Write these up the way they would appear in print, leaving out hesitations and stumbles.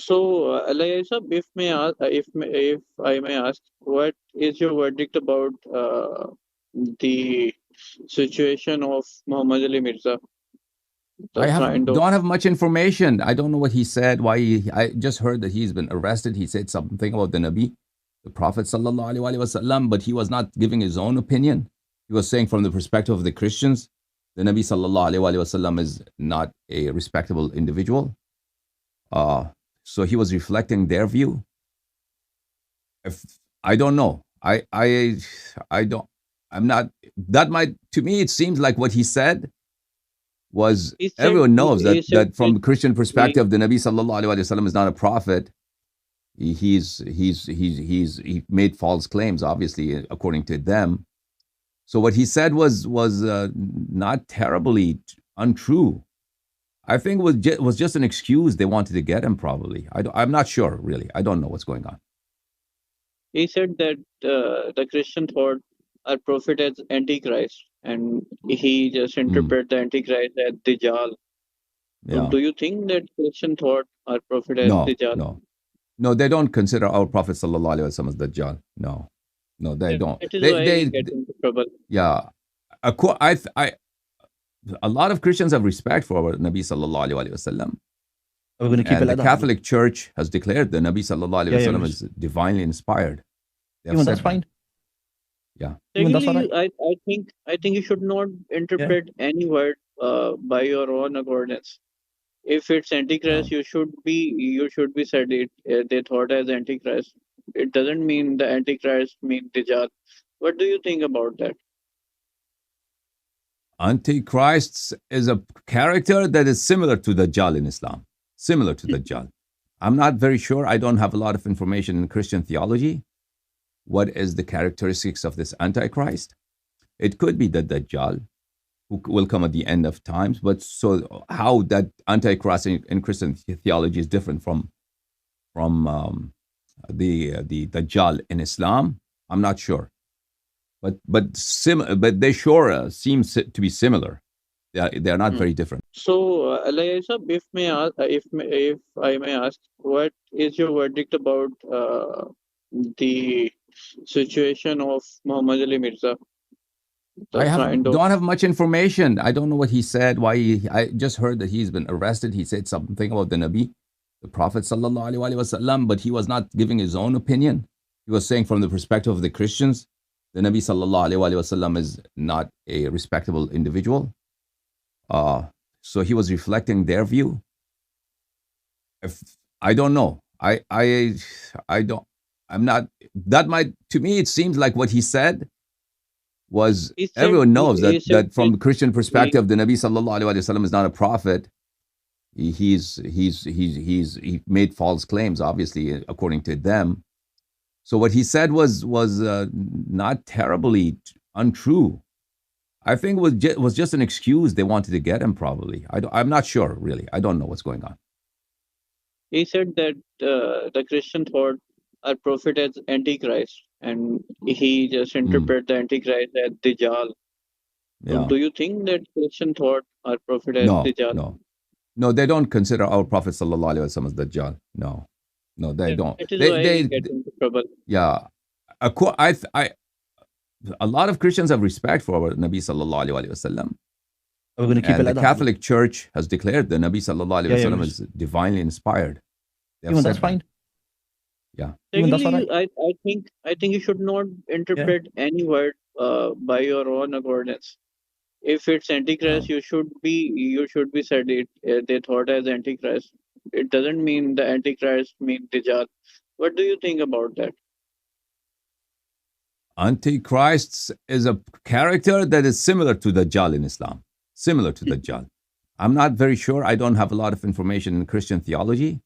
Allahyari sir, if I may ask, what is your verdict about the situation of Muhammad Ali Mirza? The kind of don't have much information. I don't know what he said. I just heard that he's been arrested. He said something about the Nabi, the Prophet sallallahu alaihi wasallam, but he was not giving his own opinion. He was saying from the perspective of the Christians, the Nabi sallallahu alaihi wasallam is not a respectable individual. So he was reflecting their view. If I don't know, I don't. I'm not. That might to me it seems like what he said was he said everyone knows he said that from the Christian he, perspective, the Nabi sallallahu alaihi wasallam is not a prophet. He made false claims, obviously, according to them. So what he said was not terribly untrue. I think it was just an excuse they wanted to get him. Probably, I'm not sure really. I don't know what's going on. he said that the Christian thought our prophet as Antichrist, and he just interpreted the Antichrist as Dajjal. So Yeah. do you think that Christian thought our prophet as No, Dajjal? no. They don't consider our Prophet sallallahu alaihi wasallam as Dajjal. No, they don't. That is why he get into trouble. Yeah. A lot of Christians have respect for our Nabi sallallahu alaihi wasallam. We're going to keep And it the Catholic Church has declared the Nabi sallallahu alaihi wasallam is divinely inspired. Even that's fine. Yeah. Even that's all right. I think you should not interpret any word by your own accordance. If it's Antichrist, you should be said it. They thought as Antichrist. It doesn't mean the Antichrist mean Dajjal. What do you think about that? Antichrist is a character that is similar to Dajjal in Islam. Similar to Dajjal. I'm not very sure. I don't have a lot of information in Christian theology. What is the characteristics of this Antichrist? It could be the Dajjal, who will come at the end of times. But so how that Antichrist in Christian theology is different from the Dajjal in Islam, I'm not sure. But they sure seem to be similar. They are not very different. So, Allahyari sir, if I may ask, what is your verdict about the situation of Muhammad Ali Mirza? Don't have much information. I don't know what he said. I just heard that he's been arrested. He said something about the Nabi, the Prophet sallallahu alaihi wasallam, but he was not giving his own opinion. He was saying from the perspective of the Christians, the Nabi sallallahu alaihi wasallam is not a respectable individual. So he was reflecting their view. I don't know. I don't. I'm not. That might to me it seems like what he said was everyone knows that from the Christian perspective, the Nabi sallallahu alaihi wasallam is not a prophet. He made false claims, obviously, according to them. So what he said was not terribly untrue. I think it was just an excuse they wanted to get him. Probably, I'm not sure really. I don't know what's going on. He said that the Christian thought our prophet as Antichrist, and he just interpreted the Antichrist as Dajjal. So do you think that Christian thought our prophet as Dajjal? No, they don't consider our Prophet sallallahu alaihi wasallam as Dajjal. No, they don't. That is why he get into trouble. Yeah, a lot of Christians have respect for our Nabi sallallahu alaihi wasallam. We're going to keep and it the Catholic Church has declared the Nabi sallallahu alaihi wasallam is divinely inspired. Even that's fine. Yeah. Secondly, I think you should not interpret any word by your own accordance. If it's Antichrist, you should be said it. They thought as Antichrist. It doesn't mean the Antichrist mean Dajjal. What do you think about that? Antichrist is a character that is similar to Dajjal in Islam. Similar to Dajjal. I'm not very sure. I don't have a lot of information in Christian theology.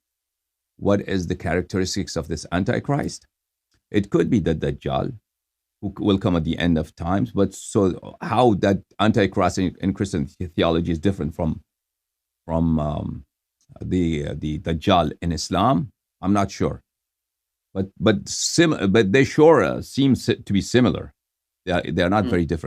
What is the characteristics of this Antichrist? It could be the Dajjal, who will come at the end of times. But so how that Antichrist in Christian theology is different from the Dajjal in Islam, I'm not sure. But they sure seem to be similar. They are not very different.